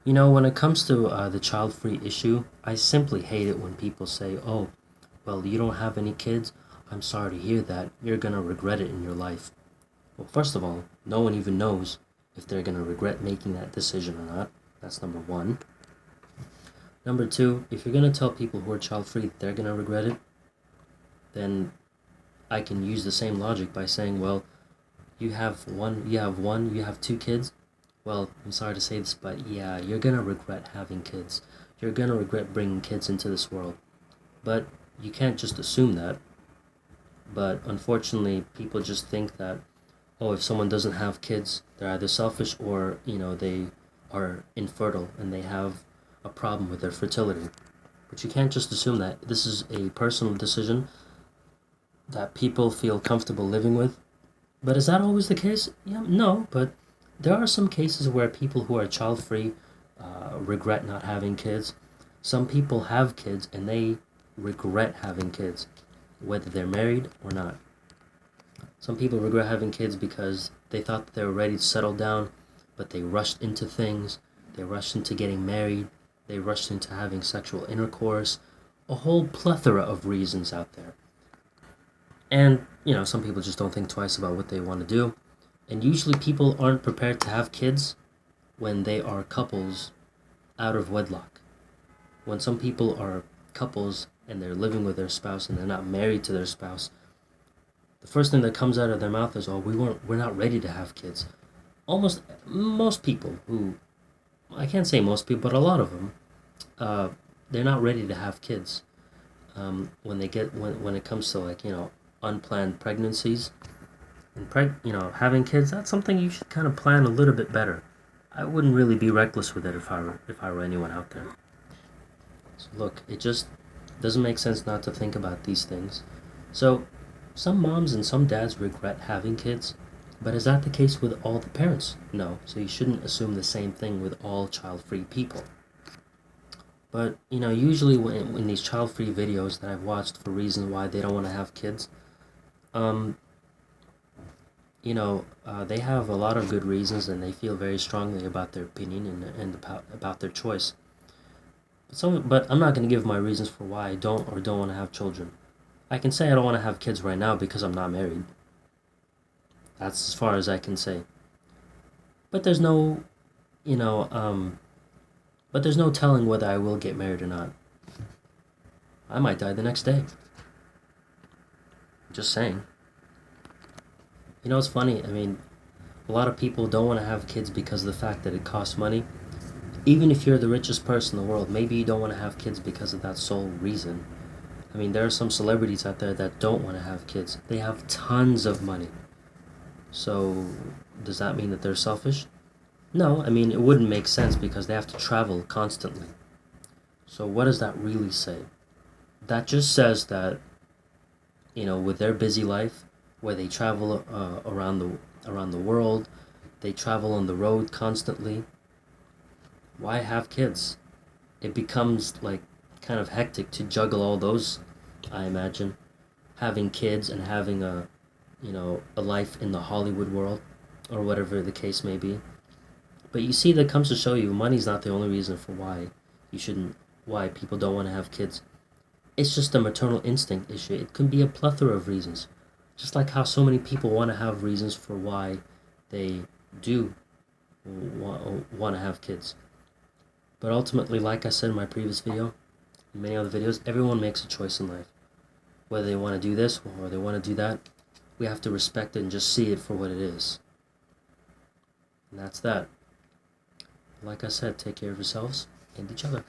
When it comes to the child-free issue, I simply hate it when people say, oh, well, you don't have any kids? I'm sorry to hear that. You're gonna regret it in your life. Well, first of all, no one even knows if they're gonna regret making that decision or not. That's number one. Number two, if you're gonna tell people who are child-free that they're gonna regret it, then I can use the same logic by saying, well, you have two kids. Well, I'm sorry to say this, but yeah, you're gonna regret having kids. You're gonna regret bringing kids into this world. But you can't just assume that. But unfortunately, people just think that, oh, if someone doesn't have kids, they're either selfish or, they are infertile and they have a problem with their fertility. But you can't just assume that. This is a personal decision that people feel comfortable living with. But is that always the case? Yeah, no, but there are some cases where people who are child free regret not having kids. Some people have kids and they regret having kids, whether they're married or not. Some people regret having kids because they thought that they were ready to settle down, but they rushed into things. They rushed into getting married. They rushed into having sexual intercourse. A whole plethora of reasons out there. And, some people just don't think twice about what they want to do. And usually people aren't prepared to have kids when they are couples out of wedlock. When some people are couples and they're living with their spouse and they're not married to their spouse, the first thing that comes out of their mouth is, "Oh, we're not ready to have kids." Almost most people who, I can't say most people, but a lot of them, they're not ready to have kids. When it comes to unplanned pregnancies and having kids, that's something you should kind of plan a little bit better. I wouldn't really be reckless with it if I were anyone out there. So look, it just doesn't make sense not to think about these things. So some moms and some dads regret having kids, but is that the case with all the parents? No, so you shouldn't assume the same thing with all child-free people. But, usually in these child-free videos that I've watched for reasons why they don't want to have kids, they have a lot of good reasons and they feel very strongly about their opinion and about their choice. But I'm not going to give my reasons for why I don't or don't want to have children. I can say I don't want to have kids right now because I'm not married. That's as far as I can say. But there's no, you know, but there's no telling whether I will get married or not. I might die the next day. Just saying. It's funny. I mean, a lot of people don't want to have kids because of the fact that it costs money. Even if you're the richest person in the world, maybe you don't want to have kids because of that sole reason. I mean, there are some celebrities out there that don't want to have kids. They have tons of money. So, does that mean that they're selfish? No, I mean, it wouldn't make sense because they have to travel constantly. So what does that really say? That just says that, with their busy life, where they travel around the world, they travel on the road constantly, why have kids? It becomes like kind of hectic to juggle all those, I imagine. Having kids and having a life in the Hollywood world or whatever the case may be. But you see, that comes to show you money's not the only reason for why people don't want to have kids. It's just a maternal instinct issue. It can be a plethora of reasons. Just like how so many people want to have reasons for why they do want to have kids. But ultimately, like I said in my previous video, in many other videos, everyone makes a choice in life. Whether they want to do this or they want to do that, we have to respect it and just see it for what it is. And that's that. Like I said, take care of yourselves and each other.